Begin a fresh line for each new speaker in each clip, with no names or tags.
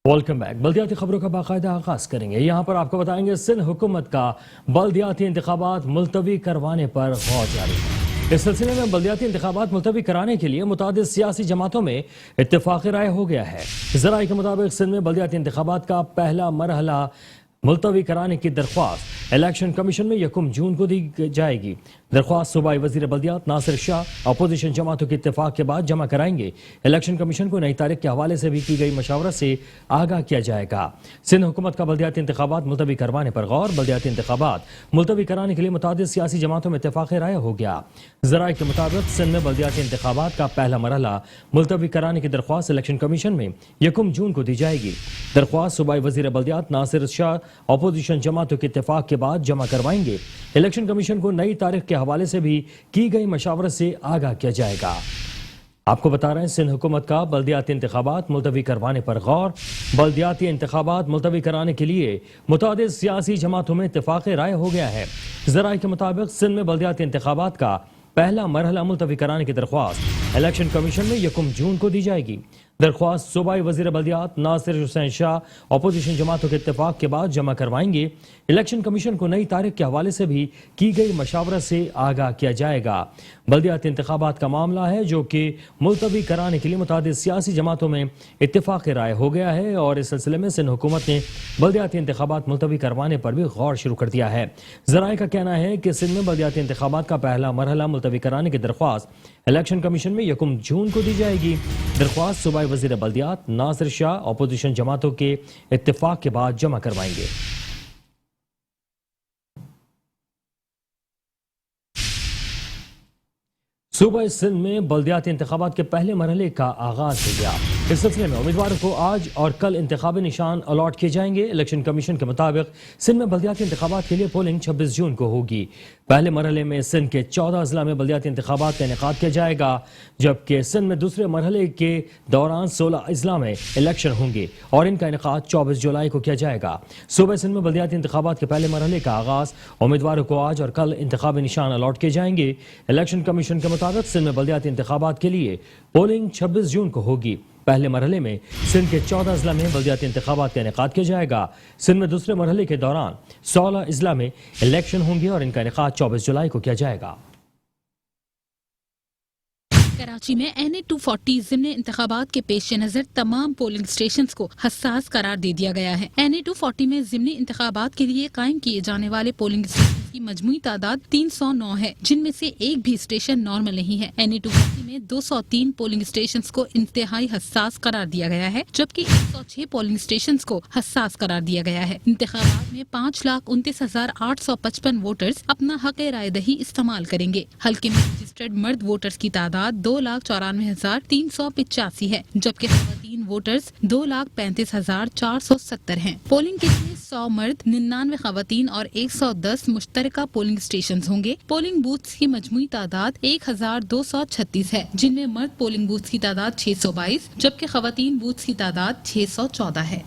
Welcome back. بلدیاتی خبروں کا باقاعدہ آغاز کریں گے۔ یہاں پر آپ کو بتائیں گے سندھ حکومت کا بلدیاتی انتخابات ملتوی کروانے پر غور جاری ہے۔ اس سلسلے میں بلدیاتی انتخابات ملتوی کرانے کے لیے متعدد سیاسی جماعتوں میں اتفاق رائے ہو گیا ہے۔ ذرائع کے مطابق سندھ میں بلدیاتی انتخابات کا پہلا مرحلہ ملتوی کرانے کی درخواست الیکشن کمیشن میں 1 جون کو دی جائے گی۔ درخواست صوبائی وزیر بلدیات ناصر شاہ اپوزیشن جماعتوں کے اتفاق کے بعد جمع کرائیں گے۔ الیکشن کمیشن کو نئی تاریخ کے حوالے سے بھی کی گئی مشاورت سے آگاہ کیا جائے گا۔ سندھ حکومت کا بلدیاتی انتخابات ملتوی کروانے پر غور۔ بلدیاتی انتخابات ملتوی کرانے کے لیے متعدد سیاسی جماعتوں میں اتفاق رائے ہو گیا۔ ذرائع کے مطابق سندھ میں بلدیاتی انتخابات کا پہلا مرحلہ ملتوی کرانے کی درخواست الیکشن کمیشن میں 1 جون کو دی جائے گی۔ درخواست صوبائی وزیر بلدیات ناصر شاہ اپوزیشن جماعتوں کے اتفاق کے بعد جمع کروائیں گے۔ الیکشن کمیشن کو نئی تاریخ کے حوالے سے بھی کی گئی مشاورت سے آگاہ کیا جائے گا۔ آپ کو بتا رہے ہیں سندھ حکومت کا بلدیاتی انتخابات ملتوی کروانے پر غور۔ بلدیاتی انتخابات ملتوی کرانے کے لیے متعدد سیاسی جماعتوں میں اتفاق رائے ہو گیا ہے۔ ذرائع کے مطابق سندھ میں بلدیاتی انتخابات کا پہلا مرحلہ ملتوی کرانے کی درخواست الیکشن کمیشن میں 1 جون کو دی جائے گی۔ درخواست صوبائی وزیر بلدیات ناصر حسین شاہ اپوزیشن جماعتوں کے اتفاق کے بعد جمع کروائیں گے۔ الیکشن کمیشن کو نئی تاریخ کے حوالے سے بھی کی گئی مشاورت سے آگاہ کیا جائے گا۔ بلدیاتی انتخابات کا معاملہ ہے جو کہ ملتوی کرانے کے لیے متعدد سیاسی جماعتوں میں اتفاق رائے ہو گیا ہے، اور اس سلسلے میں سندھ حکومت نے بلدیاتی انتخابات ملتوی کروانے پر بھی غور شروع کر دیا ہے۔ ذرائع کا کہنا ہے کہ سندھ میں بلدیاتی انتخابات کا پہلا مرحلہ ملتوی کرانے کی درخواست الیکشن کمیشن میں 1 جون کو دی جائے گی۔ درخواست صوبائی وزیر بلدیات ناصر شاہ اپوزیشن جماعتوں کے اتفاق کے بعد جمع کروائیں گے۔ صوبہ سندھ میں بلدیاتی انتخابات کے پہلے مرحلے کا آغاز ہو گیا۔ اس سلسلے میں امیدواروں کو آج اور کل انتخابی نشان الاٹ کیے جائیں گے۔ الیکشن کمیشن کے مطابق سندھ میں بلدیاتی انتخابات کے لیے پولنگ 26 جون کو ہوگی۔ پہلے مرحلے میں سندھ کے 14 اضلاع میں بلدیاتی انتخابات کا انعقاد کیا جائے گا، جبکہ سندھ میں دوسرے مرحلے کے دوران 16 اضلاع میں الیکشن ہوں گے اور ان کا انعقاد 24 جولائی کو کیا جائے گا۔ صوبہ سندھ میں بلدیاتی انتخابات کے پہلے مرحلے کا آغاز امیدواروں کو آج اور کل انتخابی نشان الاٹ کیے جائیں گے۔ الیکشن کمیشن کے مطابق سندھ میں بلدیاتی انتخابات کے لیے پولنگ 26 جون کو ہوگی۔ پہلے مرحلے میں سندھ کے 14 اضلاع میں بلدیاتی انتخابات کا انعقاد کیا جائے گا۔ سندھ میں دوسرے مرحلے کے دوران 16 اضلاع میں الیکشن ہوں گے اور ان کا انعقاد 24 جولائی کو کیا جائے گا۔
کراچی میں NA-240 ضمنی انتخابات کے پیش نظر تمام پولنگ اسٹیشنز کو حساس قرار دے دیا گیا ہے۔ NA-240 میں ضمنی انتخابات کے لیے قائم کیے جانے والے پولنگ اسٹیشن کی مجموعی تعداد 309 ہے، جن میں سے ایک بھی اسٹیشن نارمل نہیں ہے۔ NA-240 میں 203 پولنگ اسٹیشنز کو انتہائی حساس قرار دیا گیا ہے، جبکہ 106 پولنگ اسٹیشنز کو حساس قرار دیا گیا ہے۔ انتخابات میں 5,29,855 ووٹرز اپنا حق رائے دہی استعمال کریں گے۔ حلقے میں رجسٹرڈ مرد ووٹرز کی تعداد 2,94,385 ہے، جبکہ خواتین ووٹرز 2,35,470 ہیں۔ پولنگ کے لیے 100 مرد، 99 خواتین اور 110 مشترکہ پولنگ اسٹیشنز ہوں گے۔ پولنگ بوتھس کی مجموعی تعداد 1,236 ہے، جن میں مرد پولنگ بوتھس کی تعداد 622 جبکہ خواتین بوتھس کی تعداد 614 ہے۔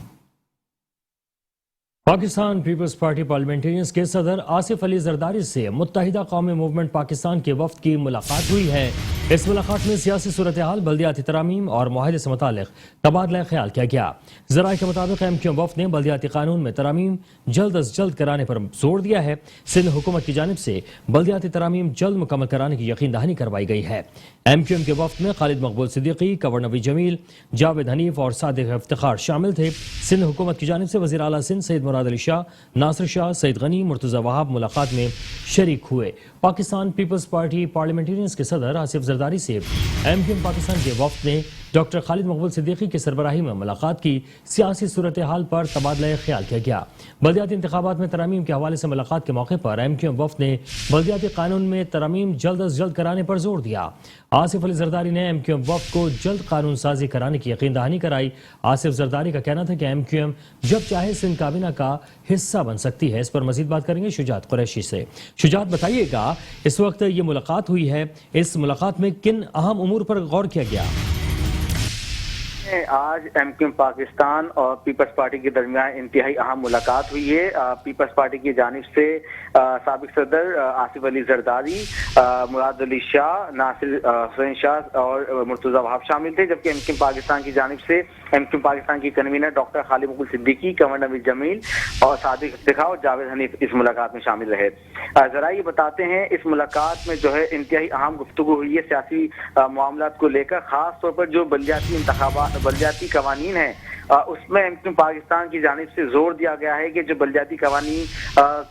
پاکستان پیپلز پارٹی پارلیمنٹرینز کے صدر آصف علی زرداری سے متحدہ قومی موومنٹ پاکستان کے وفد کی ملاقات ہوئی ہے۔ اس ملاقات میں سیاسی صورتحال، بلدیاتی ترامیم اور معاہدے سے متعلق تبادلہ خیال کیا گیا۔ ذرائع کے مطابق MQ وفد نے بلدیاتی قانون میں ترامیم جلد از جلد کرانے پر زور دیا ہے۔ سندھ حکومت کی جانب سے بلدیاتی ترامیم جلد مکمل کرانے کی یقین دہانی کروائی گئی ہے۔ MQ کے وفد میں خالد مقبول صدیقی، کنور نوید جمیل، جاوید حنیف اور صادق افتخار شامل تھے۔ سندھ حکومت کی جانب سے وزیر اعلیٰ سندھ سید مراد علی شاہ، ناصر شاہ، سعید غنی، مرتضی وہاب ملاقات میں شریک ہوئے۔ پاکستان پیپلز پارٹی پارلیمنٹرینز کے صدر آصف زرداری سے MQ پاکستان کے وفد نے ڈاکٹر خالد مقبول صدیقی کی سربراہی میں ملاقات کی۔ سیاسی صورتحال پر تبادلہ خیال کیا گیا۔ بلدیاتی انتخابات میں ترامیم کے حوالے سے ملاقات کے موقع پر MQ وفد نے بلدیاتی قانون میں ترامیم جلد از جلد کرانے پر زور دیا۔ آصف علی زرداری نے MQ وفد کو جلد قانون سازی کرانے کی یقین دہانی کرائی۔ آصف زرداری کا کہنا تھا کہ MQ جب چاہے سندھ کابینہ کا حصہ بن سکتی ہے۔ اس پر مزید بات کریں گے شجاعت قریشی سے۔ شجاعت بتائیے گا، اس وقت یہ ملاقات ہوئی ہے، اس ملاقات میں کن اہم امور پر غور کیا گیا؟
آج ایم کیو ایم پاکستان اور پیپلز پارٹی کے درمیان انتہائی اہم ملاقات ہوئی ہے۔ پیپلز پارٹی کی جانب سے سابق صدر آصف علی زرداری، مراد علی شاہ، ناصر حسین شاہ اور مرتضی وہاب شامل تھے، جبکہ ایم کیو ایم پاکستان کی جانب سے ایم کیو ایم پاکستان کی کنوینر ڈاکٹر خالد مغل صدیقی، کنور نوید جمیل اور صادق افتخار اور جاوید حنیف اس ملاقات میں شامل رہے۔ ذرا یہ بتاتے ہیں اس ملاقات میں جو ہے انتہائی اہم گفتگو ہوئی ہے سیاسی معاملات کو لے کر، خاص طور پر جو بلدیاتی قوانین ہیں اس میں ایم کیو ایم پاکستان کی جانب سے زور دیا گیا ہے کہ جو بلدیاتی قوانین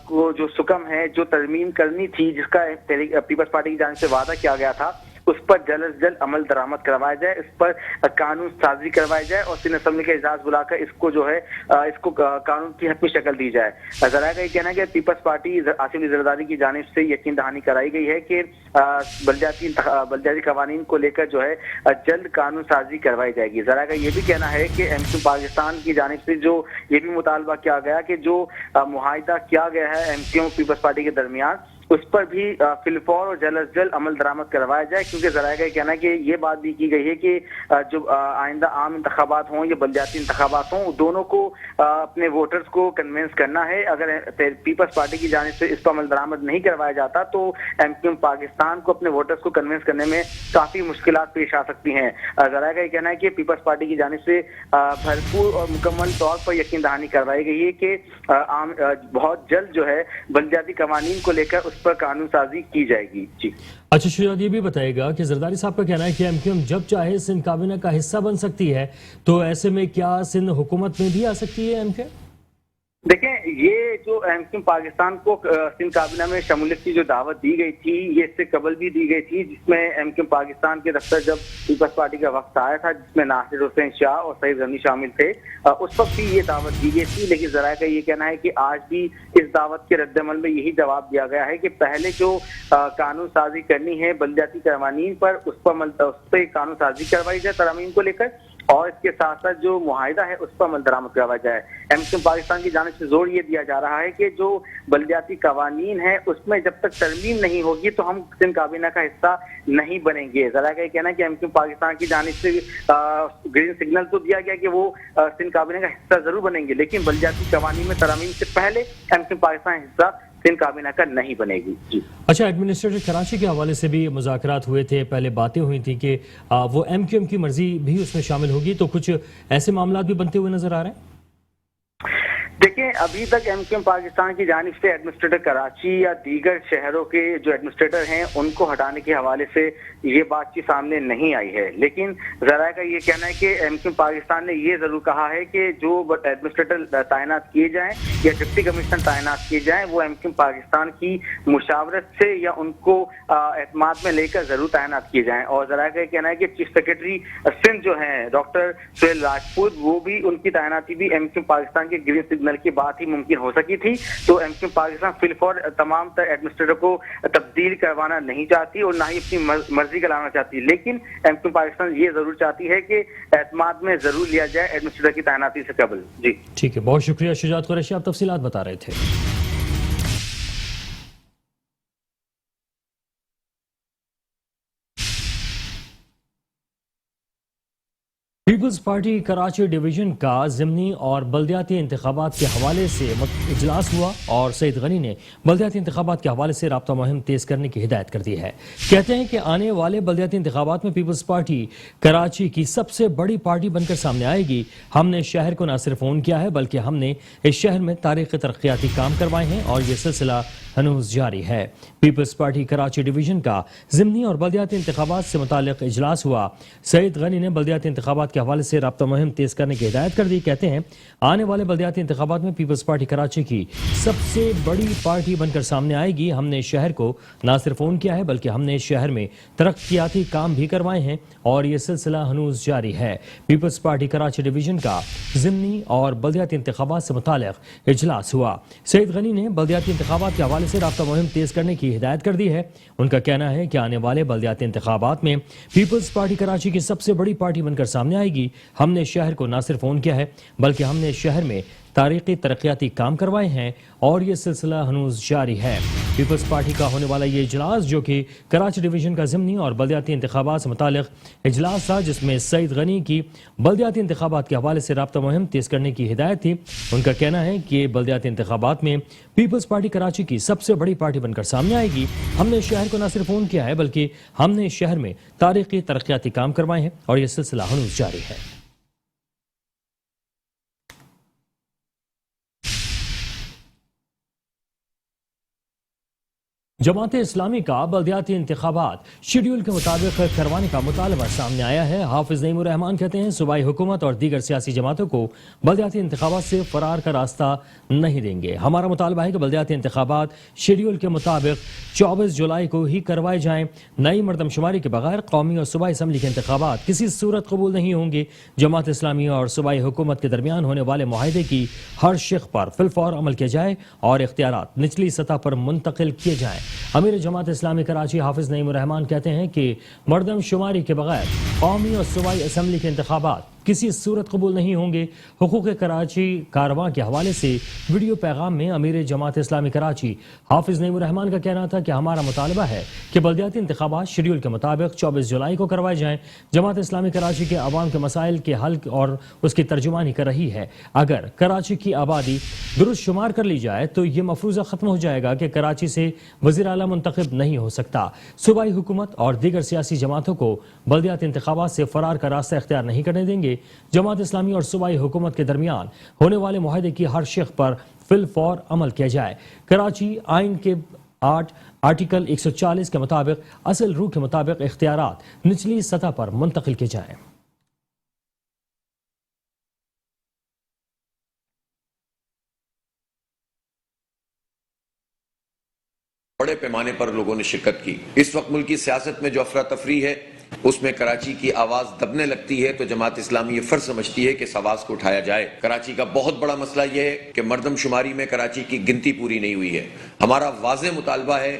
کو جو سکم ہے جو ترمیم کرنی تھی، جس کا پیپلز پارٹی کی جانب سے وعدہ کیا گیا تھا، اس پر جلد از جلد عمل درآمد کروایا جائے، اس پر قانون سازی کروائی جائے اور سندھ اسمبلی کا اجلاس بلا کر اس کو جو ہے اس کو قانون کی حتمی شکل دی جائے۔ ذرائع کا یہ کہنا ہے کہ پیپلز پارٹی آصف علی زرداری کی جانب سے یقین دہانی کرائی گئی ہے کہ بلدیاتی قوانین کو لے کر جو ہے جلد قانون سازی کروائی جائے گی۔ ذرائع کا یہ بھی کہنا ہے کہ ایم کیو پاکستان کی جانب سے جو یہ بھی مطالبہ کیا گیا کہ جو معاہدہ کیا گیا ہے ایم کیو پیپلز پارٹی کے درمیان، اس پر بھی فی الفور اور جلد از جلد عمل درآمد کروایا جائے، کیونکہ ذرائع کا یہ کہنا ہے کہ یہ بات بھی کی گئی ہے کہ جو آئندہ عام انتخابات ہوں یا بلدیاتی انتخابات ہوں، دونوں کو اپنے ووٹرز کو کنونس کرنا ہے۔ اگر پیپلز پارٹی کی جانب سے اس پر عمل درآمد نہیں کروایا جاتا تو ایم کیو ایم پاکستان کو اپنے ووٹرز کو کنونس کرنے میں کافی مشکلات پیش آ سکتی ہیں۔ ذرائع کا یہ کہنا ہے کہ پیپلز پارٹی کی جانب سے بھرپور اور مکمل طور پر یقین دہانی کروائی گئی ہے کہ بہت جلد جو ہے بلدیاتی قوانین کو لے کر اس پر قانون سازی کی جائے گی۔ جی
اچھا شجاعت، یہ بھی بتائے گا کہ زرداری صاحب کا کہنا ہے کہ ایم کیو ایم جب چاہے سندھ کابینہ کا حصہ بن سکتی ہے، تو ایسے میں کیا سندھ حکومت میں بھی آ سکتی ہے ایم کیو ایم؟
دیکھیں، یہ جو ایم کیو پاکستان کو سندھ کابینہ میں شمولیت کی جو دعوت دی گئی تھی، یہ اس سے قبل بھی دی گئی تھی، جس میں ایم کیو پاکستان کے دفتر جب پیپلز پارٹی کا وقت آیا تھا، جس میں ناصر حسین شاہ اور سعید غنی شامل تھے، اس وقت بھی یہ دعوت دی گئی تھی۔ لیکن ذرائع کا یہ کہنا ہے کہ آج بھی اس دعوت کے رد عمل میں یہی جواب دیا گیا ہے کہ پہلے جو قانون سازی کرنی ہے بلدیاتی قوانین پر، اس پہ قانون سازی کروائی جائے ترامیم کو لے کر، اور اس کے ساتھ ساتھ جو معاہدہ ہے اس پر عمل درآمد کروایا جائے۔ ایم کیو پاکستان کی جانب سے زور یہ دیا جا رہا ہے کہ جو بلدیاتی قوانین ہیں اس میں جب تک ترمیم نہیں ہوگی تو ہم سندھ کابینہ کا حصہ نہیں بنیں گے۔ ذرا یہ کہنا ہے کہ ایم کیو پاکستان کی جانب سے گرین سگنل تو دیا گیا کہ وہ سندھ کابینہ کا حصہ ضرور بنیں گے، لیکن بلدیاتی قوانین میں ترامیم سے پہلے ایم کیو پاکستان حصہ سندھ کابینہ کا نہیں بنے گی۔ جی
اچھا، ایڈمنسٹریٹر کراچی کے حوالے سے بھی مذاکرات ہوئے تھے، پہلے باتیں ہوئی تھیں کہ وہ ایم کیو ایم کی مرضی بھی اس میں شامل ہوگی، تو کچھ ایسے معاملات بھی بنتے ہوئے نظر آ رہے ہیں؟
دیکھیں، ابھی تک ایم کیو ایم پاکستان کی جانب سے ایڈمنسٹریٹر کراچی یا دیگر شہروں کے جو ایڈمنسٹریٹر ہیں ان کو ہٹانے کے حوالے سے یہ بات چیت سامنے نہیں آئی ہے، لیکن ذرائع کا یہ کہنا ہے کہ ایم کیو ایم پاکستان نے یہ ضرور کہا ہے کہ جو ایڈمنسٹریٹر تعینات کیے جائیں یا ڈپٹی کمشنر تعینات کیے جائیں وہ ایم کیو ایم پاکستان کی مشاورت سے یا ان کو اعتماد میں لے کر ضرور تعینات کیے جائیں۔ اور ذرائع کا یہ کہنا ہے کہ چیف سیکرٹری سندھ جو ہیں ڈاکٹر سہیل راجپوت، وہ بھی ان کی تعیناتی بھی ایم کیو ایم پاکستان کے گرین سگنل کی بات ہی ممکن ہو سکی تھی، تو ایم کیو پاکستان فی الفور تمام تر ایڈمنسٹریٹر کو تبدیل کروانا نہیں چاہتی اور نہ ہی اپنی مرضی کا لانا چاہتی، لیکن ایم کیو پاکستان یہ ضرور چاہتی ہے کہ اعتماد میں ضرور لیا جائے ایڈمنسٹریٹر کی تعیناتی سے قبل۔ جی
ٹھیک ہے، بہت شکریہ شجاعت قریشی، آپ تفصیلات بتا رہے تھے۔ پیپلز پارٹی کراچی ڈویژن کا ضمنی اور بلدیاتی انتخابات کے حوالے سے اجلاس ہوا اور سعید غنی نے بلدیاتی انتخابات کے حوالے سے رابطہ مہم تیز کرنے کی ہدایت کر دی ہے۔ کہتے ہیں کہ آنے والے بلدیاتی انتخابات میں پیپلز پارٹی کراچی کی سب سے بڑی پارٹی بن کر سامنے آئے گی۔ ہم نے شہر کو نہ صرف اون کیا ہے بلکہ ہم نے اس شہر میں تاریخی ترقیاتی کام کروائے ہیں اور یہ سلسلہ ہنوز جاری ہے۔ پیپلز پارٹی کراچی ڈویژن کا ضمنی اور بلدیاتی انتخابات سے متعلق اجلاس ہوا۔ سعید غنی نے بلدیاتی انتخابات کے حوالے سے رابطہ مہم تیز کرنے کی ہدایت کر دی۔ کہتے ہیں آنے والے بلدیاتی انتخابات میں پیپلز پارٹی کراچی کی سب سے بڑی پارٹی بن کر سامنے آئے گی۔ ہم نے شہر کو نہ صرف اون کیا ہے بلکہ ہم نے شہر میں ترقیاتی کام بھی کروائے ہیں اور یہ سلسلہ ہنوز جاری ہے۔ پیپلز پارٹی کراچی ڈویژن کا ضمنی اور بلدیاتی انتخابات سے متعلق اجلاس ہوا۔ سعید غنی نے بلدیاتی انتخابات کے حوالے سے رابطہ مہم تیز کرنے کی ہدایت کر دی ہے۔ ان کا کہنا ہے کہ آنے والے بلدیاتی انتخابات میں پیپلز پارٹی کراچی کی سب سے بڑی پارٹی بن کر سامنے آئے گی۔ ہم نے شہر کو نہ صرف اون کیا ہے بلکہ ہم نے شہر میں تاریخی ترقیاتی کام کروائے ہیں اور یہ سلسلہ ہنوز جاری ہے۔ پیپلز پارٹی کا ہونے والا یہ اجلاس، جو کہ کراچی ڈویژن کا ضمنی اور بلدیاتی انتخابات سے متعلق اجلاس تھا، جس میں سعید غنی کی بلدیاتی انتخابات کے حوالے سے رابطہ مہم تیز کرنے کی ہدایت تھی۔ ان کا کہنا ہے کہ بلدیاتی انتخابات میں پیپلز پارٹی کراچی کی سب سے بڑی پارٹی بن کر سامنے آئے گی۔ ہم نے شہر کو نہ صرف فون کیا ہے بلکہ ہم نے شہر میں تاریخی ترقیاتی کام کروائے ہیں اور یہ سلسلہ ہنوز جاری ہے۔ جماعت اسلامی کا بلدیاتی انتخابات شیڈول کے مطابق کروانے کا مطالبہ سامنے آیا ہے۔ حافظ نعیم الرحمان کہتے ہیں صوبائی حکومت اور دیگر سیاسی جماعتوں کو بلدیاتی انتخابات سے فرار کا راستہ نہیں دیں گے۔ ہمارا مطالبہ ہے کہ بلدیاتی انتخابات شیڈول کے مطابق 24 جولائی کو ہی کروائے جائیں۔ نئی مردم شماری کے بغیر قومی اور صوبائی اسمبلی کے انتخابات کسی صورت قبول نہیں ہوں گے۔ جماعت اسلامی اور صوبائی حکومت کے درمیان ہونے والے معاہدے کی ہر شق پر فی الفور عمل کیا جائے اور اختیارات نچلی سطح پر منتقل کیے جائیں۔ امیر جماعت اسلامی کراچی حافظ نعیم الرحمان کہتے ہیں کہ مردم شماری کے بغیر قومی اور صوبائی اسمبلی کے انتخابات کسی صورت قبول نہیں ہوں گے۔ حقوق کراچی کارواں کے حوالے سے ویڈیو پیغام میں امیر جماعت اسلامی کراچی حافظ نعیم الرحمان کا کہنا تھا کہ ہمارا مطالبہ ہے کہ بلدیاتی انتخابات شیڈول کے مطابق 24 جولائی کو کروائے جائیں۔ جماعت اسلامی کراچی کے عوام کے مسائل کے حل اور اس کی ترجمانی کر رہی ہے۔ اگر کراچی کی آبادی درست شمار کر لی جائے تو یہ مفروضہ ختم ہو جائے گا کہ کراچی سے وزیر اعلیٰ منتخب نہیں ہو سکتا۔ صوبائی حکومت اور دیگر سیاسی جماعتوں کو بلدیاتی انتخابات سے فرار کا راستہ اختیار نہیں کرنے دیں گے۔ جماعت اسلامی اور صوبائی حکومت کے درمیان ہونے والے معاہدے کی ہر شق پر فی الفور عمل کیا جائے۔ کراچی آئین کے 8 آرٹیکل 140 کے مطابق اصل روح کے مطابق اختیارات نچلی سطح پر منتقل کیے جائیں۔
بڑے پیمانے پر لوگوں نے شرکت کی۔ اس وقت ملکی سیاست میں جو افراتفری ہے اس میں کراچی کی آواز دبنے لگتی ہے تو جماعت اسلامی یہ فرض سمجھتی ہے کہ اس آواز کو اٹھایا جائے۔ کراچی کا بہت بڑا مسئلہ یہ ہے کہ مردم شماری میں کراچی کی گنتی پوری نہیں ہوئی ہے۔ ہمارا واضح مطالبہ ہے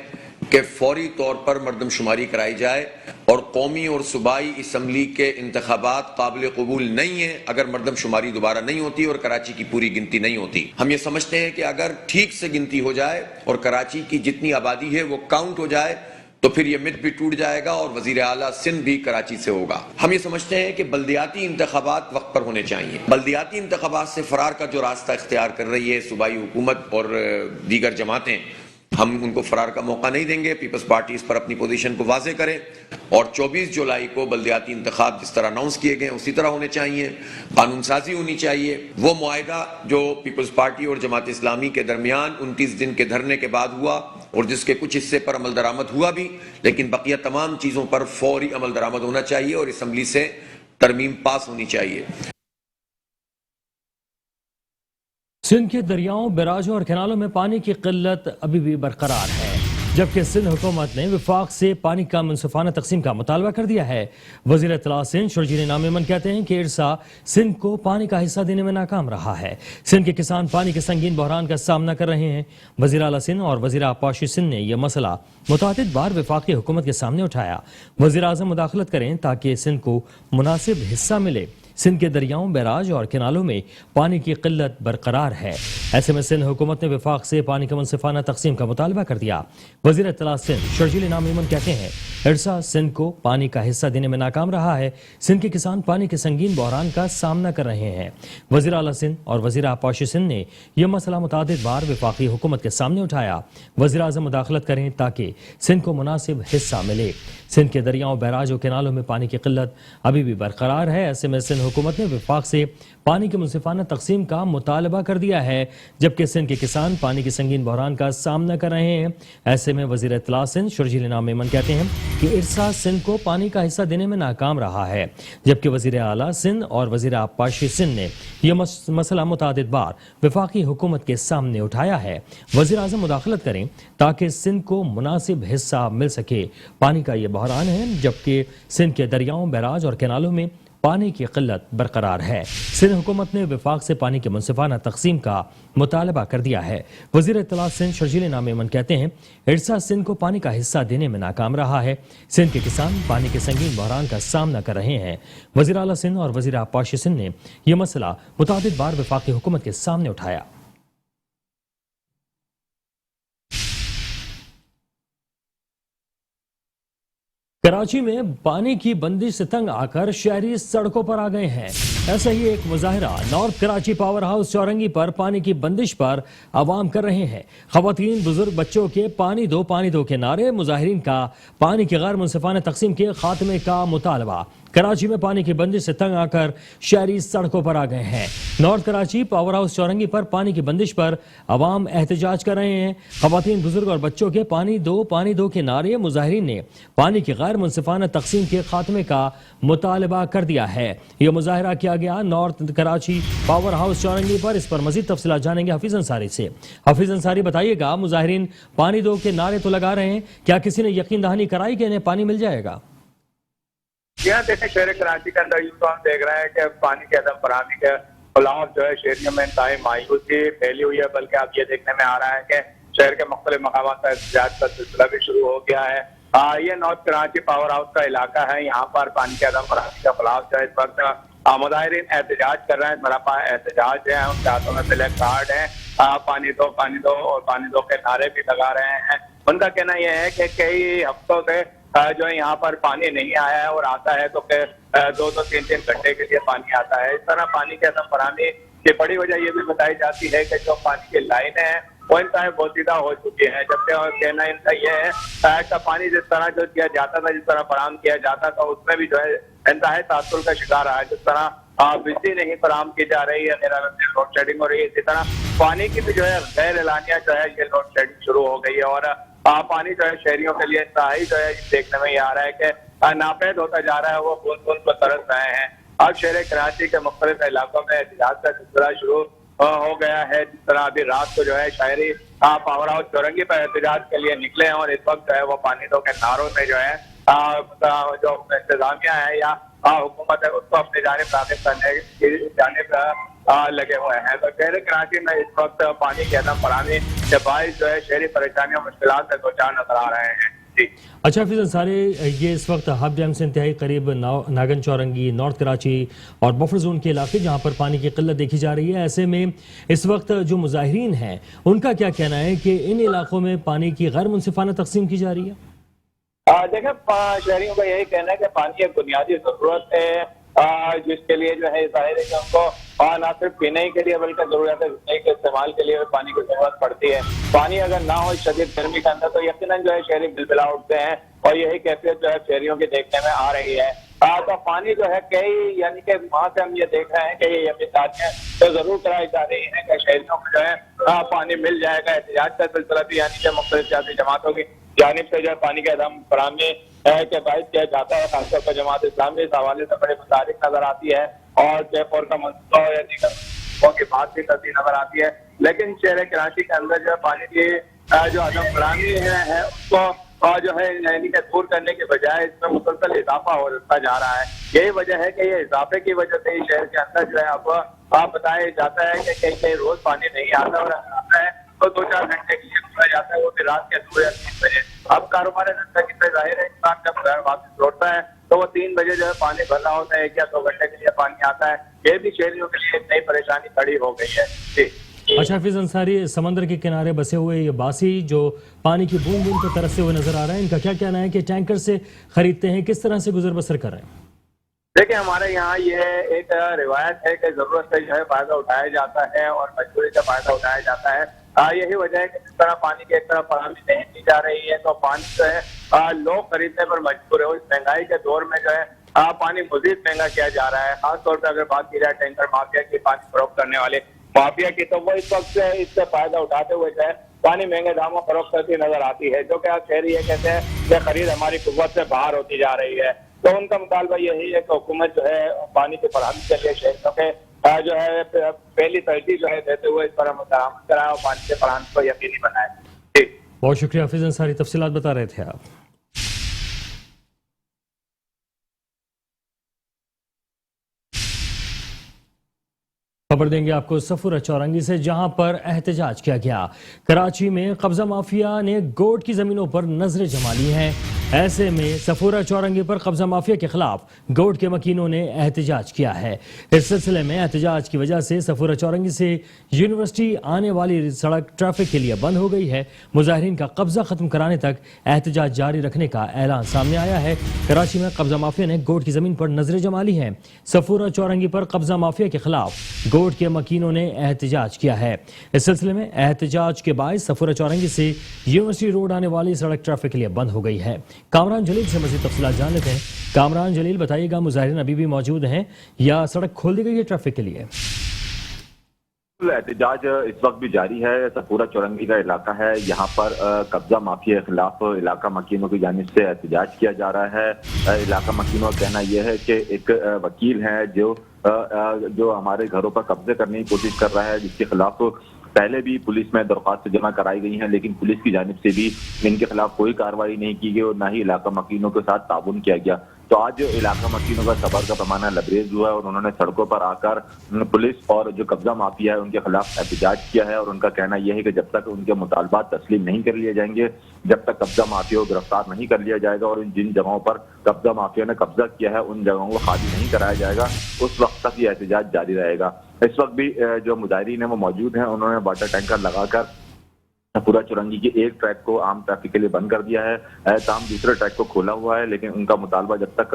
کہ فوری طور پر مردم شماری کرائی جائے اور قومی اور صوبائی اسمبلی کے انتخابات قابل قبول نہیں ہیں اگر مردم شماری دوبارہ نہیں ہوتی اور کراچی کی پوری گنتی نہیں ہوتی۔ ہم یہ سمجھتے ہیں کہ اگر ٹھیک سے گنتی ہو جائے اور کراچی کی جتنی آبادی ہے وہ کاؤنٹ ہو جائے تو پھر یہ مت بھی ٹوٹ جائے گا اور وزیر اعلیٰ سندھ بھی کراچی سے ہوگا۔ ہم یہ سمجھتے ہیں کہ بلدیاتی انتخابات وقت پر ہونے چاہیے۔ بلدیاتی انتخابات سے فرار کا جو راستہ اختیار کر رہی ہے صوبائی حکومت اور دیگر جماعتیں، ہم ان کو فرار کا موقع نہیں دیں گے۔ پیپلز پارٹی اس پر اپنی پوزیشن کو واضح کرے اور 24 جولائی کو بلدیاتی انتخاب جس طرح اناؤنس کیے گئے اسی طرح ہونے چاہیے۔ قانون سازی ہونی چاہیے۔ وہ معاہدہ جو پیپلز پارٹی اور جماعت اسلامی کے درمیان 29 دن کے دھرنے کے بعد ہوا اور جس کے کچھ حصے پر عمل درآمد ہوا بھی، لیکن بقیہ تمام چیزوں پر فوری عمل درآمد ہونا چاہیے اور اسمبلی سے ترمیم پاس ہونی چاہیے۔
سندھ کے دریاؤں، بیراجوں اور کنالوں میں پانی کی قلت ابھی بھی برقرار ہے، جبکہ سندھ حکومت نے وفاق سے پانی کا منصفانہ تقسیم کا مطالبہ کر دیا ہے۔ وزیر اطلاع سندھ شرجیل نام ایمن کہتے ہیں کہ ارسا سندھ کو پانی کا حصہ دینے میں ناکام رہا ہے۔ سندھ کے کسان پانی کے سنگین بحران کا سامنا کر رہے ہیں۔ وزیر اعلیٰ سندھ اور وزیر آبپاشی سندھ نے یہ مسئلہ متعدد بار وفاقی حکومت کے سامنے اٹھایا۔ وزیر اعظم مداخلت کریں تاکہ سندھ کو مناسب حصہ ملے۔ سندھ کے دریاؤں، بیراج اور کنالوں میں پانی کی قلت برقرار ہے۔ ایسے میں سندھ حکومت نے وفاق سے پانی کا منصفانہ تقسیم کا مطالبہ کر دیا۔ وزیر اطلاع سندھ شرجیل نام ایمن کہتے ہیں ارسا سندھ کو پانی کا حصہ دینے میں ناکام رہا ہے۔ سندھ کے کسان پانی کے سنگین بحران کا سامنا کر رہے ہیں۔ وزیر اعلیٰ سندھ اور وزیر آبپاشی سندھ نے یہ مسئلہ متعدد بار وفاقی حکومت کے سامنے اٹھایا۔ وزیر اعظم مداخلت کریں تاکہ سندھ کو مناسب حصہ ملے۔ سندھ کے دریاؤں، بیراج اور کنالوں میں پانی کی قلت ابھی بھی برقرار ہے۔ ایسے میں سندھ حکومت نے وفاق سے پانی کی منصفانہ تقسیم کا مطالبہ کر دیا ہے، جبکہ سندھ کے کسان پانی کے سنگین بحران کا سامنا کر رہے ہیں۔ ایسے میں وزیر اطلاع سندھ شرجیل نام ایمن کہتے ہیں کہ ارسا سندھ کو پانی کا حصہ دینے میں ناکام رہا ہے، جبکہ وزیر اعلیٰ سندھ اور وزیر آبپاشی سندھ نے یہ مسئلہ متعدد بار وفاقی حکومت کے سامنے اٹھایا ہے۔ وزیر اعظم مداخلت کریں تاکہ سندھ کو مناسب حصہ مل سکے۔ پانی کا یہ بحران ہے، جبکہ سندھ کے دریاؤں، بیراج اور کنالوں میں پانی کی قلت برقرار ہے۔ سندھ حکومت نے وفاق سے پانی کی منصفانہ تقسیم کا مطالبہ کر دیا ہے۔ وزیر اطلاعات سندھ شرجیل انعام ایمن کہتے ہیں ارسا سندھ کو پانی کا حصہ دینے میں ناکام رہا ہے۔ سندھ کے کسان پانی کے سنگین بحران کا سامنا کر رہے ہیں۔ وزیر اعلیٰ سندھ اور وزیر آبپاشی سندھ نے یہ مسئلہ متعدد بار وفاقی حکومت کے سامنے اٹھایا۔ کراچی میں پانی کی بندش سے تنگ آ کر شہری سڑکوں پر آ گئے ہیں۔ ایسا ہی ایک مظاہرہ نارتھ کراچی پاور ہاؤس چورنگی پر پانی کی بندش پر عوام کر رہے ہیں۔ خواتین، بزرگ، بچوں کے پانی دو کے نعرے، مظاہرین کا پانی کی غیر منصفانہ تقسیم کے خاتمے کا مطالبہ۔ کراچی میں پانی کی بندش سے تنگ آ کر شہری سڑکوں پر آ گئے ہیں۔ نارتھ کراچی پاور ہاؤس چورنگی پر پانی کی بندش پر عوام احتجاج کر رہے ہیں۔ خواتین، بزرگ اور بچوں کے پانی دو کے نعرے، مظاہرین نے پانی کی غیر منصفانہ تقسیم کے خاتمے کا مطالبہ کر دیا ہے۔ یہ مظاہرہ کیا گیا نارتھ کراچی پاور ہاؤس چورنگی پر۔ اس پر مزید تفصیلات جانیں گے حفیظ انصاری سے۔ حفیظ انصاری، بتائیے گا مظاہرین پانی دو کے نعرے تو لگا رہے ہیں، کیا کسی نے یقین دہانی کرائی کہ انہیں پانی مل جائے گا؟
یہاں دیکھیں شہر کراچی کے اندر یوں تو ہم دیکھ رہے ہیں کہ پانی کے عدم فراہمی کے خلاف جو ہے شہریوں میں انتہائی مایوسی پھیلی ہوئی ہے، بلکہ اب یہ دیکھنے میں آ رہا ہے کہ شہر کے مختلف مقامات پر احتجاج کا سلسلہ بھی شروع ہو گیا ہے۔ یہ نارتھ کراچی پاور ہاؤس کا علاقہ ہے، یہاں پر پانی کے عدم فراہمی کے خلاف جو ہے اس وقت مظاہرین احتجاج کر رہے ہیں۔ مرپا احتجاج ہے، ان کے ہاتھوں میں بلیک کارڈ ہے، پانی دو اور پانی دو کے نعرے بھی لگا رہے ہیں۔ ان کا کہنا یہ ہے کہ کئی ہفتوں سے جو ہے یہاں پر پانی نہیں آیا ہے، اور آتا ہے تو دو تین گھنٹے کے لیے پانی آتا ہے۔ اس طرح پانی کے عدم فراہمی کی بڑی وجہ یہ بھی بتائی جاتی ہے کہ جو پانی کی لائنیں ہیں وہ انتہائی بوسیدہ ہو چکی ہیں، جبکہ کہنا ان کا یہ ہے کہ پانی جس طرح جو دیا جاتا تھا، جس طرح فراہم کیا جاتا تھا، اس میں بھی جو ہے انتہائی تعطل کا شکار رہا ہے۔ جس طرح بجلی نہیں فراہم کی جا رہی ہے، لوڈ شیڈنگ ہو رہی ہے، اسی طرح پانی کی بھی جو ہے غیر اعلانیہ جو ہے یہ لوڈ شیڈنگ شروع ہو گئی ہے، اور پانی جو ہے شہریوں کے لیے انتہائی جو ہے دیکھنے میں یہ آ رہا ہے کہ ناپید ہوتا جا رہا ہے، وہ بوند بوند پر ترس رہے ہیں۔ اب شہر کراچی کے مختلف علاقوں میں احتجاج کا سلسلہ شروع ہو گیا ہے۔ جس طرح ابھی رات کو جو ہے شہری پاور ہاؤس چورنگی پر احتجاج کے لیے نکلے ہیں، اور اس وقت جو ہے وہ پانی دو کے نعروں میں جو ہے جو انتظامیہ ہے یا حکومت ہے اس کو اپنی جانب راغب کرنے کی جانب لگے ہوئے ہیں۔ تو شہر کراچی میں اس وقت پانی کی عدم فراہمی کے باعث جو ہے شہری پریشانیوں اور مشکلات سے دوچار نظر آ رہے ہیں۔ جی
اچھا حفیظ انصاری، یہ اس وقت ہب ڈیم سے انتہائی قریب ناگن چورنگی، نارتھ کراچی اور بفر زون کے علاقے جہاں پر پانی کی قلت دیکھی جا رہی ہے، ایسے میں اس وقت جو مظاہرین ہیں ان کا کیا کہنا ہے کہ ان علاقوں میں پانی کی غیر منصفانہ تقسیم کی جا رہی ہے؟
دیکھیں، شہریوں کا یہی کہنا ہے کہ پانی ایک بنیادی ضرورت ہے، جس کے لیے جو ہے ظاہر ہے کہ ان کو نہ صرف پینے کے لیے بلکہ ضرورت ہے کے استعمال کے لیے پانی کی ضرورت پڑتی ہے۔ پانی اگر نہ ہو شدید گرمی کے اندر تو یقیناً جو ہے شہری بلبلا اٹھتے ہیں، اور یہی کیفیت جو ہے شہریوں کی دیکھنے میں آ رہی ہے۔ تو پانی جو ہے کئی یعنی کہ وہاں سے ہم یہ دیکھ رہے ہیں کہ یہ احتجاجیں تو ضرور کرائی جا رہی ہیں کہ شہریوں کو جو ہے پانی مل جائے گا۔ احتجاج کا سلسلہ بھی یعنی کہ مختلف سیاسی جماعتوں کی جانب سے جو ہے پانی کے عدم فراہمی کے باعث کیا جاتا ہے، خاص طور پر جماعت اسلامی اس حوالے سے بڑے متحرک نظر آتی ہے، اور جے 4 کا منصوبہ یا دیگر کی بات بھی کرتی نظر آتی ہے۔ لیکن شہر کراچی کے اندر جو ہے پانی کی جو عدم فراہمی ہے اس کو جو ہے یعنی کہ دور کرنے کے بجائے اس میں مسلسل اضافہ ہوتا جا رہا ہے۔ یہی وجہ ہے کہ یہ اضافے کی وجہ سے ہی شہر کے اندر جو ہے اب بتایا جاتا ہے کہ کئی روز پانی نہیں آتا، اور آتا ہے تو 2-4 گھنٹے کے لیے کھلا جاتا ہے، وہ بھی رات کے 2 یا 3 بجے۔ اب کاروبار دھندا کی ظاہر ہے انسان جب گھر واپس لوٹتا ہے تو وہ 3 بجے جو ہے پانی بھر رہا ہوتا ہے، 1 یا 2 گھنٹے کے لیے پانی آتا ہے۔ یہ بھی شہریوں کے لیے ایک نئی پریشانی کھڑی ہو گئی ہے۔ جی
اچھا حفیظ انصاری، سمندر کے کنارے بسے ہوئے یہ باسی جو پانی کی بوند بوند کو ترستے ہوئے نظر آ رہے ہیں، ان کا کیا کہنا ہے کہ ٹینکر سے خریدتے ہیں، کس طرح سے گزر بسر کر رہے ہیں؟
دیکھیں، ہمارے یہاں یہ ایک روایت ہے کہ ضرورت سے جو ہے فائدہ اٹھایا جاتا ہے اور مجبوری سے فائدہ اٹھایا جاتا ہے۔ یہی وجہ ہے کہ جس طرح پانی کی ایک طرف فراہمی نہیں کی جا رہی ہے تو پانی جو ہے لوگ خریدنے پر مجبور ہے۔ اس مہنگائی کے دور میں جو ہے پانی مزید مہنگا کیا جا رہا ہے، خاص طور پہ اگر بات کی جائے ٹینکر مافیا کی، پانی فروخت کرنے والے مافیا کی، تو وہ اس وقت اس سے فائدہ اٹھاتے ہوئے جو ہے پانی مہنگے داموں فروخت کرتی نظر آتی ہے، جو کہ شہری یہ کہتے ہیں کہ خرید ہماری قوت سے باہر ہوتی جا رہی ہے۔ تو ان کا مطالبہ یہی ہے کہ حکومت جو ہے پانی کی فراہمی کے لیے شہریوں کے جو ہے پہلی ترجیح جو ہے دیتے ہوئے اس پر مداخلت کرائے اور پانی کے فراہمی کو یقینی بنائے۔ جی
بہت شکریہ حفیظ انصاری، تفصیلات بتا رہے تھے آپ۔ خبر دیں گے آپ کو سفورہ چورنگی سے، جہاں پر احتجاج کیا گیا۔ کراچی میں قبضہ مافیا نے گوٹ کی زمینوں پر نظریں جما لی ہیں۔ ایسے میں سفورہ چورنگی پر قبضہ مافیا کے خلاف گوٹ کے مکینوں نے احتجاج کیا ہے۔ اس سلسلے میں احتجاج کی وجہ سے سفورہ چورنگی سے یونیورسٹی آنے والی سڑک ٹریفک کے لیے بند ہو گئی ہے۔ مظاہرین کا قبضہ ختم کرانے تک احتجاج جاری رکھنے کا اعلان سامنے آیا ہے۔ کراچی میں قبضہ مافیا نے گوٹ کی زمین پر نظریں جما لی ہیں۔ سفورہ چورنگی پر قبضہ مافیا کے خلاف گوٹ کے مکینوں نے احتجاج کیا ہے۔ اس سلسلے میں احتجاج کے باعث سفورہ چورنگی سے یونیورسٹی روڈ آنے والی سڑک ٹریفک کے لیے بند ہو گئی ہے۔ کامران جلیل سے مزید تفصیلات جان لیتے ہیں۔ کامران جلیل، بتائیے گا مظاہرین ابھی بھی موجود ہیں یا سڑک کھول دی گئی ہے ٹریفک کے لیے؟
احتجاج اس وقت بھی جاری ہے۔ سفورہ چورنگی کا علاقہ ہے، یہاں پر قبضہ مافیا کے خلاف علاقہ مکینوں کی جانب سے احتجاج کیا جا رہا ہے۔ علاقہ مکینوں کا کہنا یہ ہے کہ ایک وکیل ہے جو ہمارے گھروں پر قبضے کرنے کی کوشش کر رہا ہے، جس کے خلاف پہلے بھی پولیس میں درخواست جمع کرائی گئی ہیں، لیکن پولیس کی جانب سے بھی ان کے خلاف کوئی کارروائی نہیں کی گئی اور نہ ہی علاقہ مکینوں کے ساتھ تعاون کیا گیا۔ تو آج علاقہ مکینوں کا صبر کا پیمانہ لبریز ہوا ہے اور انہوں نے سڑکوں پر آ کر پولیس اور جو قبضہ مافیا ہے ان کے خلاف احتجاج کیا ہے، اور ان کا کہنا یہ ہے کہ جب تک ان کے مطالبات تسلیم نہیں کر لیے جائیں گے، جب تک قبضہ مافیا کو گرفتار نہیں کر لیا جائے گا اور جن جگہوں پر قبضہ مافیا نے قبضہ کیا ہے ان جگہوں کو خالی نہیں کرایا جائے گا، اس وقت تک یہ احتجاج جاری رہے گا۔ اس وقت بھی جو مظاہرین ہیں وہ موجود ہیں، انہوں نے واٹر ٹینکر لگا کر سفورہ چورنگی کی ایک ٹریک کو عام ٹریفک کے لیے بند کر دیا ہے، تاہم دوسرے ٹریک کو کھولا ہوا ہے، لیکن ان کا مطالبہ جب تک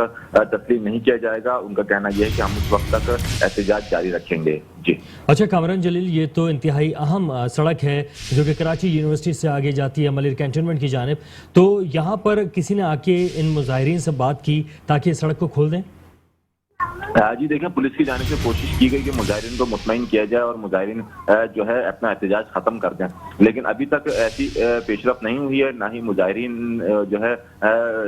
تسلیم نہیں کیا جائے گا ان کا کہنا یہ ہے کہ ہم اس وقت تک احتجاج جاری رکھیں گے۔ جی
اچھا کامران جلیل، یہ تو انتہائی اہم سڑک ہے جو کہ کراچی یونیورسٹی سے آگے جاتی ہے ملیر کینٹونمنٹ کی جانب، تو یہاں پر کسی نے آ کے ان مظاہرین سے بات کی تاکہ سڑک کو کھول دیں؟
جی دیکھیں، پولیس کی جانب سے کوشش کی گئی کہ مظاہرین کو مطمئن کیا جائے اور مظاہرین جو ہے اپنا احتجاج ختم کر دیں، لیکن ابھی تک ایسی پیش رفت نہیں ہوئی ہے، نہ ہی مظاہرین جو ہے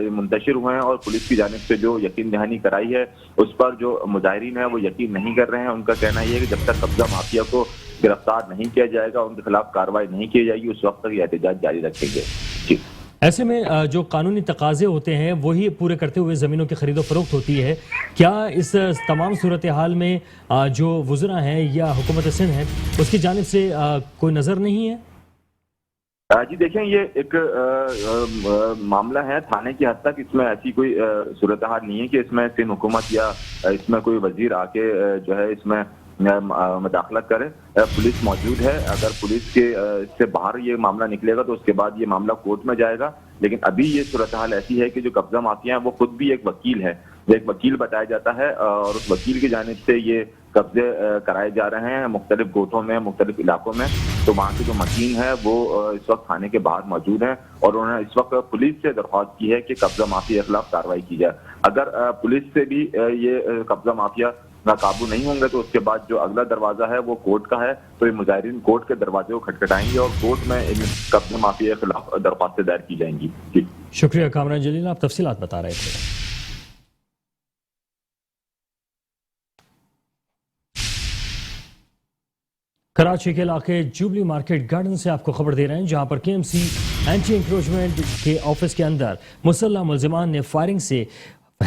منتشر ہوئے ہیں، اور پولیس کی جانب سے جو یقین دہانی کرائی ہے اس پر جو مظاہرین ہیں وہ یقین نہیں کر رہے ہیں۔ ان کا کہنا یہ ہے کہ جب تک قبضہ مافیا کو گرفتار نہیں کیا جائے گا، ان کے خلاف کارروائی نہیں کی جائے گی، اس وقت تک یہ احتجاج جاری رکھیں گے۔ جی
ایسے میں جو قانونی تقاضے ہوتے ہیں وہی پورے کرتے ہوئے زمینوں کی خرید و فروخت ہوتی ہے، کیا اس تمام صورتحال میں جو وزراء ہیں یا حکومت سندھ ہے اس کی جانب سے کوئی نظر نہیں ہے؟
جی دیکھیں، یہ ایک معاملہ ہے تھانے کی حد تک، اس میں ایسی کوئی صورتحال نہیں ہے کہ اس میں سندھ حکومت یا اس میں کوئی وزیر آ کے جو ہے اس میں مداخلت کرے۔ پولیس موجود ہے، اگر پولیس کے سے باہر یہ معاملہ نکلے گا تو اس کے بعد یہ معاملہ کورٹ میں جائے گا، لیکن ابھی یہ صورتحال ایسی ہے کہ جو قبضہ مافیا ہیں وہ خود بھی ایک وکیل ہے، ایک وکیل بتایا جاتا ہے، اور اس وکیل کی جانب سے یہ قبضے کرائے جا رہے ہیں مختلف گوٹھوں میں، مختلف علاقوں میں۔ تو وہاں کے جو مکین ہے وہ اس وقت تھانے کے باہر موجود ہیں اور انہوں نے اس وقت پولیس سے درخواست کی ہے کہ قبضہ مافیا کے خلاف کارروائی کی جائے۔ اگر پولیس سے بھی یہ قبضہ مافیا ناقابو نہیں ہوں گے تو اس کے بعد جو اگلا دروازہ ہے وہ کورٹ کا ہے، تو یہ مظاہرین کورٹ کے دروازے کو کھٹکھٹائیں گے اور کورٹ میں ان قبضہ مافیا کے خلاف درخواستیں دائر کی جائیں گی۔ جی
شکریہ کامران جلیل، آپ تفصیلات بتا رہے تھے۔ کراچی کے علاقے جوبلی مارکیٹ گارڈن سے آپ کو خبر دے رہے ہیں، جہاں پر کے ایم سی اینٹی انکروچمنٹ کے آفس کے اندر مسلح ملزمان نے فائرنگ سے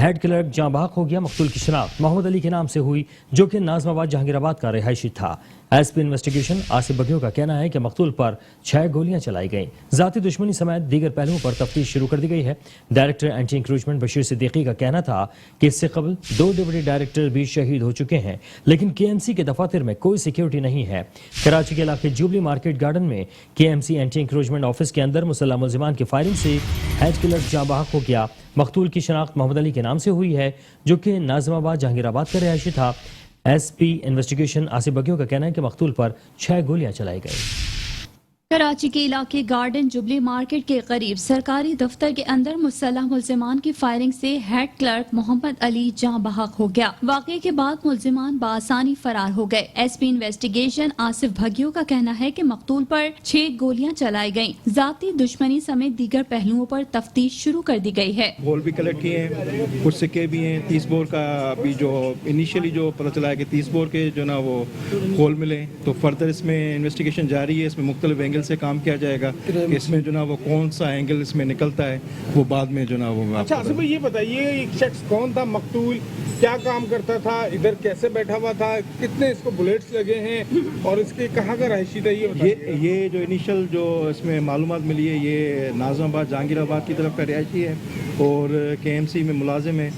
ہیڈ کلرک جاں بحق ہو گیا۔ مقتول کی شناخت محمد علی کے نام سے ہوئی، جو کہ ناظم آباد جہانگیر آباد کا رہائشی تھا۔ ایس پی انویسٹیگیشن آصف بگیوں کا کہنا ہے کہ مقتول پر 6 گولیاں چلائی گئیں۔ ذاتی دشمنی سمیت دیگر پہلوؤں پر تفتیش شروع کر دی گئی ہے۔ Director anti encroachment Bashir Siddiqui کا کہنا تھا کہ اس سے قبل 2 ڈپٹی ڈائریکٹر بھی شہید ہو چکے ہیں، لیکن کے ایم سی کے دفاتر میں کوئی سیکیورٹی نہیں ہے۔ کراچی کے علاقے جوبلی مارکیٹ گارڈن میں K M C anti encroachment office کے اندر مسلح ملزمان کی فائرنگ سے ہیڈ کلرک جاں بحق ہو گیا۔ مقتول کی شناخت محمد علی کے نام سے ہوئی ہے، جو کہ ناظم آباد جہانگیر آباد کا رہائشی تھا۔ ایس پی انویسٹیگیشن آصف بگیوں کا کہنا ہے کہ مقتول پر 6 گولیاں چلائی گئی۔
کراچی کے علاقے گارڈن جوبلی مارکیٹ کے قریب سرکاری دفتر کے اندر مسلح ملزمان کی فائرنگ سے ہیڈ کلرک محمد علی جاں بحق ہو گیا۔ واقعے کے بعد ملزمان بآسانی فرار ہو گئے۔ ایس پی انویسٹیگیشن آصف بھگیو کا کہنا ہے کہ مقتول پر 6 گولیاں چلائی گئیں۔ ذاتی دشمنی سمیت دیگر پہلوؤں پر تفتیش شروع کر دی گئی ہے۔
گول بھی کلیکٹ کیے ہیں، کچھ سکے بھی ہیں، 30 بور کا ابھی جو انیشلی جو پتہ چلا ہے کہ 30 بور کے جو نا وہ گول ملے، تو فردر اس میں انویسٹیگیشن جاری ہے، اس میں مختلف اینگل سے کام کیا جائے گا کہ اس میں جو نا وہ کون سا اینگل اس میں نکلتا ہے وہ بعد میں جو نا وہ.
اچھا آصف بھائی یہ بتائیے ایک شخص کون تھا مقتول, کیا کام کرتا تھا, ادھر کیسے بیٹھا ہوا تھا, کتنے اس کو بلیٹس لگے ہیں اور اس کے کہاں کا رہائشی تھا
یہ جو انیشل جو اس میں معلومات ملی ہے یہ ناظم آباد جہانگیر آباد کی طرف کا رہائشی ہے اور KMC میں ملازم ہے.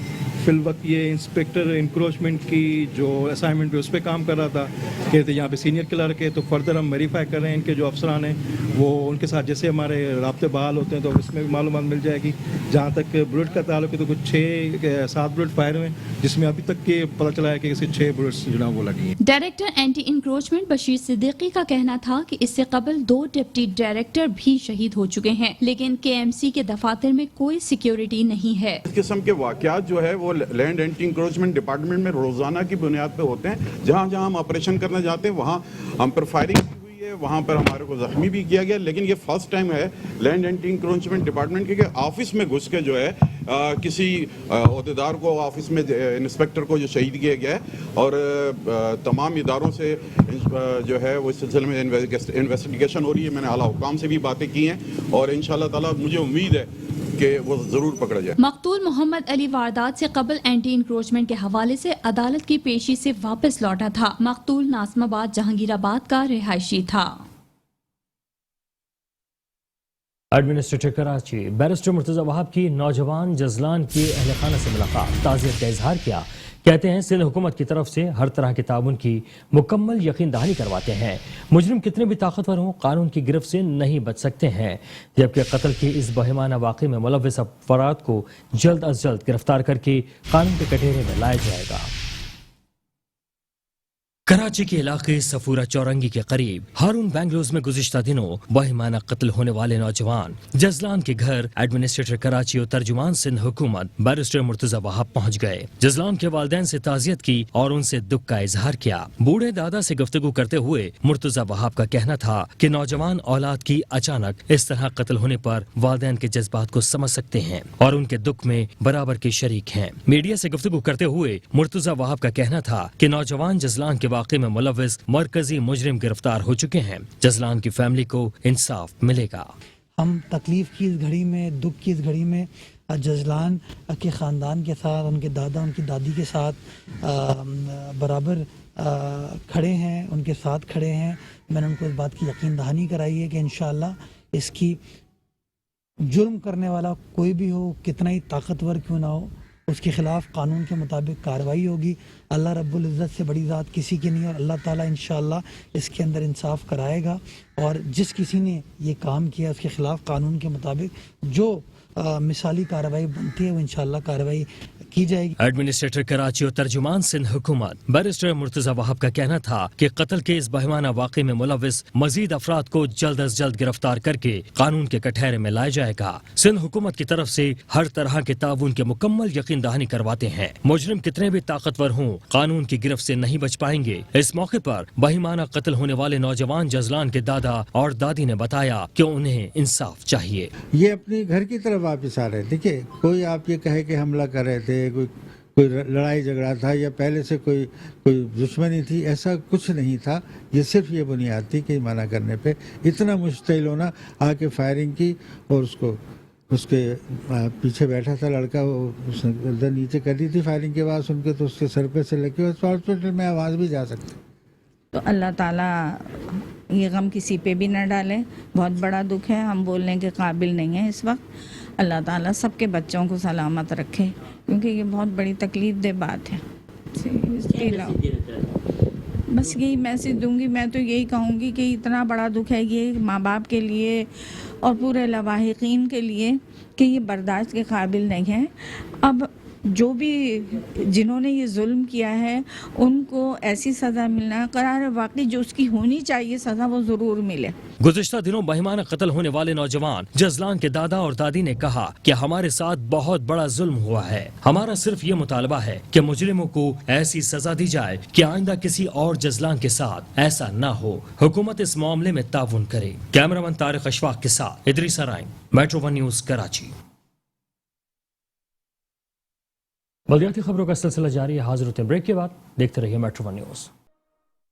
فی الوقت یہ انسپیکٹر انکروچمنٹ کی جو اسائنمنٹ پہ اس پہ کام کر رہا تھا کہ یہاں پہ سینئر کلرک ہے, تو فردر ہم ویریفائی کر رہے ہیں ان کے جو افسران ہیں وہ ان کے ساتھ جیسے ہمارے رابطے بحال ہوتے ہیں تو اس میں بھی معلومات مل جائے گی. جہاں تک بلٹ کا تعلق ہے تو کچھ 6-7 بلٹ فائر ہوئے جس میں ابھی تک یہ پتہ چلا ہے کہ اسے 6 بلٹس جو نا وہ لگی ہیں.
Director anti encroachment Bashir Siddiqui کا کہنا تھا کہ اس سے قبل 2 ڈپٹی ڈائریکٹر بھی شہید ہو چکے ہیں لیکن KMC کے دفاتر میں کوئی سیکیورٹی نہیں ہے.
اس قسم کے واقعات جو ہے وہ لینڈ اینٹی انکروچمنٹ ڈپارٹمنٹ میں روزانہ کی بنیاد پہ ہوتے ہیں. جہاں جہاں ہم آپریشن کرنا چاہتے ہیں وہاں ہم پر فائرنگ ہوئی ہے, وہاں پر ہمارے کو زخمی بھی کیا گیا, لیکن یہ فرسٹ ٹائم ہے لینڈ اینٹی انکروچمنٹ ڈپارٹمنٹ کے آفس میں گھس کے جو ہے کسی عہدیدار کو آفس میں انسپیکٹر کو جو شہید کیا گیا ہے اور تمام اداروں سے جو ہے وہ اس سلسلے میں انویسٹیگیشن ہو رہی ہے. میں نے اعلیٰ حکام سے بھی باتیں کی ہیں اور انشاءاللہ تعالیٰ مجھے امید ہے کہ وہ ضرور پکڑا جائے.
مقتول محمد علی واردات سے قبل اینٹی انکروچمنٹ کے حوالے سے عدالت کی پیشی سے واپس لوٹا تھا. مقتول ناظم آباد جہانگیر آباد کا رہائشی تھا.
ایڈمنسٹریٹر کراچی بیرسٹر مرتضی وہاب کی نوجوان جزلان کی اہل خانہ سے ملاقات, تعزیت کا اظہار کیا. کہتے ہیں سندھ حکومت کی طرف سے ہر طرح کے تعاون کی مکمل یقین دہانی کرواتے ہیں. مجرم کتنے بھی طاقتور ہوں قانون کی گرفت سے نہیں بچ سکتے ہیں, جبکہ قتل کے اس بہیمانہ واقعے میں ملوث افراد کو جلد از جلد گرفتار کر کے قانون کے کٹہرے میں لایا جائے گا. کراچی کے علاقے صفورہ چورنگی کے قریب ہارون بینگلوز میں گزشتہ دنوں بہیمانہ قتل ہونے والے نوجوان جزلان کے گھر ایڈمنسٹریٹر کراچی اور ترجمان سندھ حکومت بیرسٹر مرتضی وہاب پہنچ گئے. جزلان کے والدین سے تعزیت کی اور ان سے دکھ کا اظہار کیا. بوڑھے دادا سے گفتگو کرتے ہوئے مرتضی وہاب کا کہنا تھا کہ نوجوان اولاد کی اچانک اس طرح قتل ہونے پر والدین کے جذبات کو سمجھ سکتے ہیں اور ان کے دکھ میں برابر کے شریک ہیں. میڈیا سے گفتگو کرتے ہوئے مرتضی وہاب کا کہنا تھا کہ نوجوان جزلان کے واقعے میں ملوث مرکزی مجرم گرفتار ہو چکے ہیں. جزلان کی فیملی کو انصاف ملے گا.
ہم تکلیف کی اس گھڑی میں, دکھ کی اس گھڑی میں جزلان کے خاندان کے ساتھ, ان کے دادا ان کی دادی کے ساتھ برابر کھڑے ہیں, ان کے ساتھ کھڑے ہیں. میں نے ان کو اس بات کی یقین دہانی کرائی ہے کہ انشاءاللہ اس کی جرم کرنے والا کوئی بھی ہو, کتنا ہی طاقتور کیوں نہ ہو, اس کے خلاف قانون کے مطابق کارروائی ہوگی. اللہ رب العزت سے بڑی ذات کسی کی نہیں اور اللہ تعالیٰ انشاءاللہ اس کے اندر انصاف کرائے گا اور جس کسی نے یہ کام کیا اس کے خلاف قانون کے مطابق جو مثالی کارروائی بنتی ہے وہ انشاءاللہ کارروائی کی جائے گی.
ایڈمنسٹریٹر کراچی اور ترجمان سندھ حکومت بیرسٹر مرتضی وہاب کا کہنا تھا کہ قتل کے اس بہیمانہ واقعے میں ملوث مزید افراد کو جلد از جلد گرفتار کر کے قانون کے کٹہرے میں لایا جائے گا. سندھ حکومت کی طرف سے ہر طرح کے تعاون کے مکمل یقین دہانی کرواتے ہیں. مجرم کتنے بھی طاقتور ہوں قانون کی گرفت سے نہیں بچ پائیں گے. اس موقع پر بہیمانہ قتل ہونے والے نوجوان جزلان کے دادا اور دادی نے بتایا کہ انہیں انصاف چاہیے.
یہ اپنے گھر کی طرف واپس آ رہے تھے. دیکھیے کوئی آپ یہ کہے کہ حملہ کر رہے تھے, کوئی لڑائی جھگڑا تھا یا پہلے سے کوئی دشمنی تھی, ایسا کچھ نہیں تھا. یہ صرف یہ بنیاد تھی کہ منع کرنے پہ اتنا مشتعل ہونا, آ کے فائرنگ کی اور اس کے پیچھے بیٹھا تھا لڑکا, وہ اس نے گردن نیچے کر دی تھی فائرنگ کے بعد سن کے, تو اس کے سر پہ سے لگے ہاسپٹل میں آواز بھی جا سکتی.
تو اللہ تعالیٰ یہ غم کسی پہ بھی نہ ڈالے. بہت بڑا دکھ ہے, ہم بولنے کے قابل نہیں ہیں اس وقت. اللہ تعالیٰ سب کے بچوں کو سلامت رکھے کیونکہ یہ بہت بڑی تکلیف دہ بات ہے. اس کے علاوہ بس یہی میسج دوں گی, میں تو یہی کہوں گی کہ اتنا بڑا دکھ ہے یہ ماں باپ کے لیے اور پورے لاواحقین کے لیے کہ یہ برداشت کے قابل نہیں ہے. اب جو بھی جنہوں نے یہ ظلم کیا ہے ان کو ایسی سزا ملنا قرار واقعی جو اس کی ہونی چاہیے سزا وہ ضرور ملے.
گزشتہ دنوں بہیمانہ قتل ہونے والے نوجوان جزلان کے دادا اور دادی نے کہا کہ ہمارے ساتھ بہت بڑا ظلم ہوا ہے. ہمارا صرف یہ مطالبہ ہے کہ مجرموں کو ایسی سزا دی جائے کہ آئندہ کسی اور جزلان کے ساتھ ایسا نہ ہو. حکومت اس معاملے میں تعاون کرے. کیمرہ مین طارق اشفاق کے ساتھ Idrees Arain, metro one news Karachi. بلدیاتی خبروں کا سلسلہ جاری ہے. حاضر ہوتے ہیں بریک کے بعد. دیکھتے رہیے metro one news.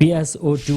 PSO2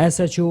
SHO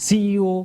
CEO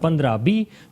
15B